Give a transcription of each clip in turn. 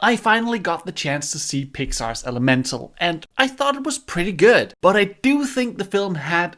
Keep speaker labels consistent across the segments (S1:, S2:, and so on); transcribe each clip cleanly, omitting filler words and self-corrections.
S1: I finally got the chance to see Pixar's Elemental, and I thought it was pretty good. But I do think the film had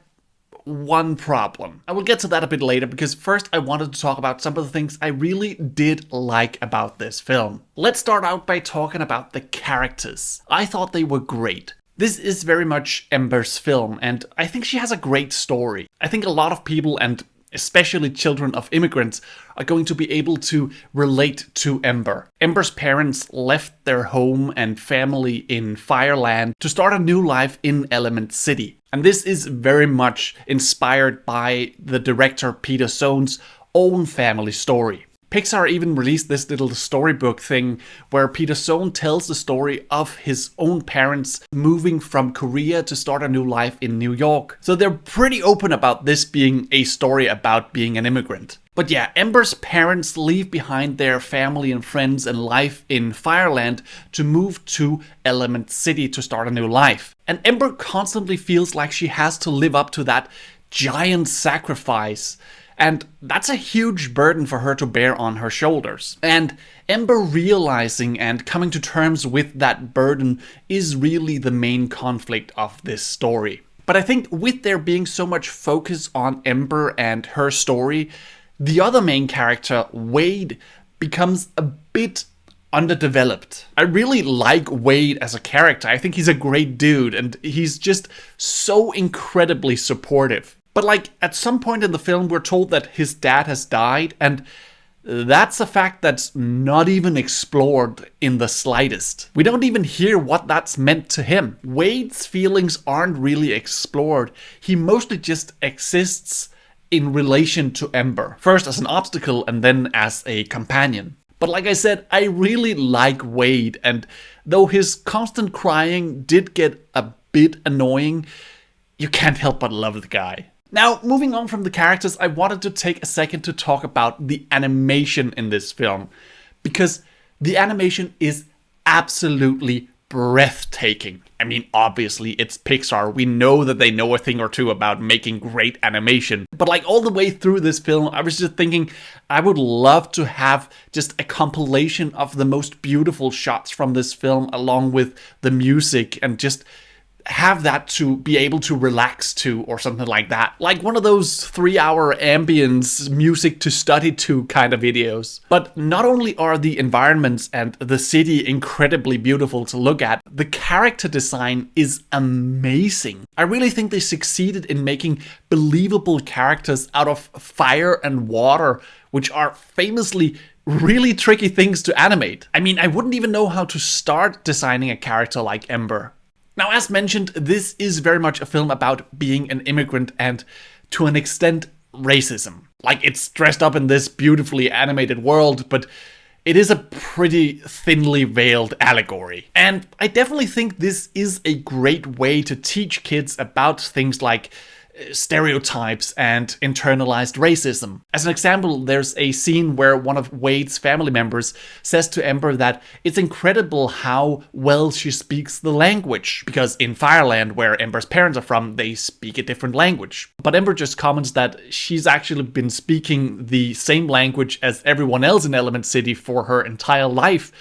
S1: one problem. I will get to that a bit later, because first I wanted to talk about some of the things I really did like about this film. Let's start out by talking about the characters. I thought they were great. This is very much Ember's film, and I think she has a great story. I think a lot of people, and especially children of immigrants, are going to be able to relate to Ember. Ember's parents left their home and family in Fireland to start a new life in Element City. And this is very much inspired by the director Peter Sohn's own family story. Pixar even released this little storybook thing where Peter Sohn tells the story of his own parents moving from Korea to start a new life in New York. So they're pretty open about this being a story about being an immigrant. But yeah, Ember's parents leave behind their family and friends and life in Fireland to move to Element City to start a new life. And Ember constantly feels like she has to live up to that giant sacrifice. And that's a huge burden for her to bear on her shoulders. And Ember realizing and coming to terms with that burden is really the main conflict of this story. But I think with there being so much focus on Ember and her story, the other main character, Wade, becomes a bit underdeveloped. I really like Wade as a character. I think he's a great dude, and he's just so incredibly supportive. But like, at some point in the film, we're told that his dad has died, and that's a fact that's not even explored in the slightest. We don't even hear what that's meant to him. Wade's feelings aren't really explored. He mostly just exists in relation to Ember. First as an obstacle, and then as a companion. But like I said, I really like Wade, and though his constant crying did get a bit annoying, you can't help but love the guy. Now, moving on from the characters, I wanted to take a second to talk about the animation in this film, because the animation is absolutely breathtaking. I mean, obviously, it's Pixar. We know that they know a thing or two about making great animation. But like all the way through this film, I was just thinking, I would love to have just a compilation of the most beautiful shots from this film, along with the music, and just have that to be able to relax to, or something like that. Like one of those 3-hour ambience music to study to kind of videos. But not only are the environments and the city incredibly beautiful to look at, the character design is amazing. I really think they succeeded in making believable characters out of fire and water, which are famously really tricky things to animate. I mean, I wouldn't even know how to start designing a character like Ember. Now, as mentioned, this is very much a film about being an immigrant and, to an extent, racism. Like, it's dressed up in this beautifully animated world, but it is a pretty thinly veiled allegory. And I definitely think this is a great way to teach kids about things like stereotypes and internalized racism. As an example, there's a scene where one of Wade's family members says to Ember that it's incredible how well she speaks the language, because in Fireland, where Ember's parents are from, they speak a different language. But Ember just comments that she's actually been speaking the same language as everyone else in Element City for her entire life,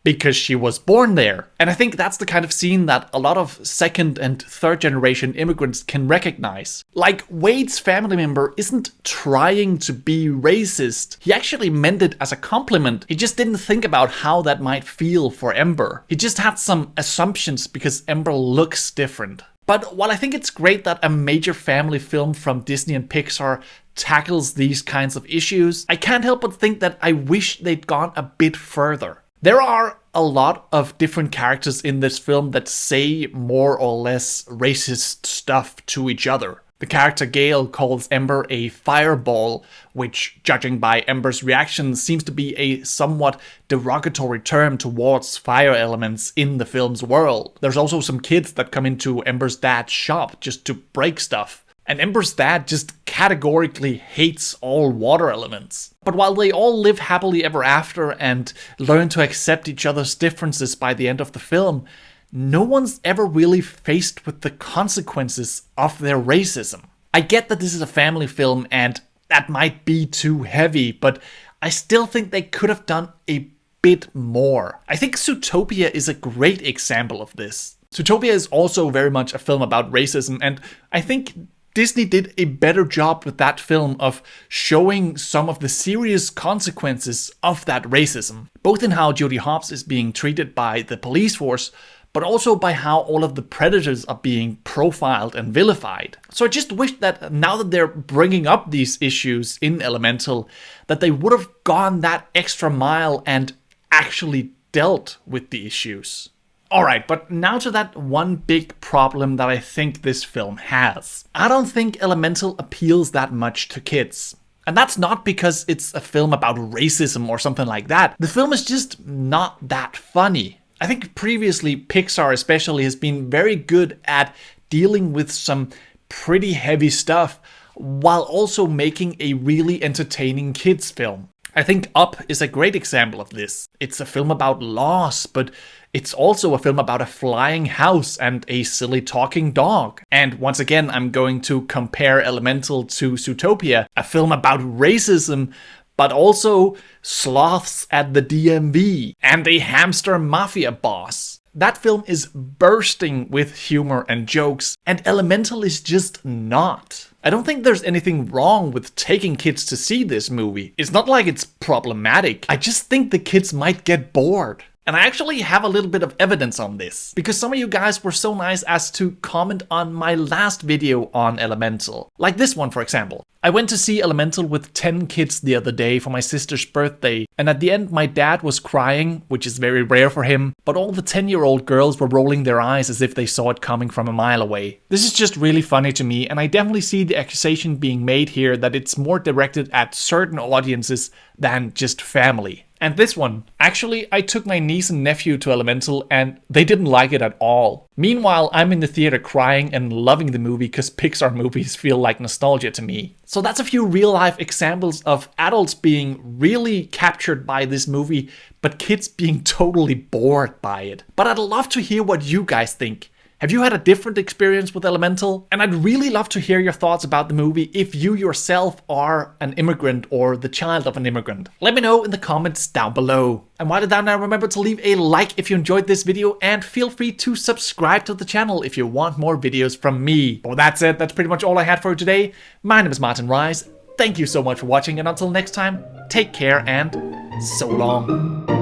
S1: because she was born there. And I think that's the kind of scene that a lot of second and third generation immigrants can recognize. Like, Wade's family member isn't trying to be racist. He actually meant it as a compliment. He just didn't think about how that might feel for Ember. He just had some assumptions because Ember looks different. But while I think it's great that a major family film from Disney and Pixar tackles these kinds of issues, I can't help but think that I wish they'd gone a bit further. There are a lot of different characters in this film that say more or less racist stuff to each other. The character Gale calls Ember a fireball, which, judging by Ember's reaction, seems to be a somewhat derogatory term towards fire elements in the film's world. There's also some kids that come into Ember's dad's shop just to break stuff. And Ember's dad just categorically hates all water elements. But while they all live happily ever after and learn to accept each other's differences by the end of the film, no one's ever really faced with the consequences of their racism. I get that this is a family film and that might be too heavy, but I still think they could have done a bit more. I think Zootopia is a great example of this. Zootopia is also very much a film about racism, and I think Disney did a better job with that film of showing some of the serious consequences of that racism, both in how Jodie Hobbs is being treated by the police force, but also by how all of the predators are being profiled and vilified. So I just wish that now that they're bringing up these issues in Elemental, that they would have gone that extra mile and actually dealt with the issues. Alright, but now to that one big problem that I think this film has. I don't think Elemental appeals that much to kids. And that's not because it's a film about racism or something like that. The film is just not that funny. I think previously Pixar especially has been very good at dealing with some pretty heavy stuff while also making a really entertaining kids film. I think Up is a great example of this. It's a film about loss, but it's also a film about a flying house and a silly talking dog. And once again, I'm going to compare Elemental to Zootopia, a film about racism, but also sloths at the DMV and a hamster mafia boss. That film is bursting with humor and jokes, and Elemental is just not. I don't think there's anything wrong with taking kids to see this movie. It's not like it's problematic. I just think the kids might get bored. And I actually have a little bit of evidence on this, because some of you guys were so nice as to comment on my last video on Elemental. Like this one, for example. I went to see Elemental with 10 kids the other day for my sister's birthday, and at the end my dad was crying, which is very rare for him, but all the 10-year-old girls were rolling their eyes as if they saw it coming from a mile away. This is just really funny to me, and I definitely see the accusation being made here that it's more directed at certain audiences than just family. And this one. Actually, I took my niece and nephew to Elemental and they didn't like it at all. Meanwhile, I'm in the theater crying and loving the movie because Pixar movies feel like nostalgia to me. So that's a few real-life examples of adults being really captured by this movie, but kids being totally bored by it. But I'd love to hear what you guys think. Have you had a different experience with Elemental? And I'd really love to hear your thoughts about the movie if you yourself are an immigrant or the child of an immigrant. Let me know in the comments down below. And while you're down there, remember to leave a like if you enjoyed this video and feel free to subscribe to the channel if you want more videos from me. But that's it. That's pretty much all I had for you today. My name is Martin Riise. Thank you so much for watching, and until next time, take care and so long.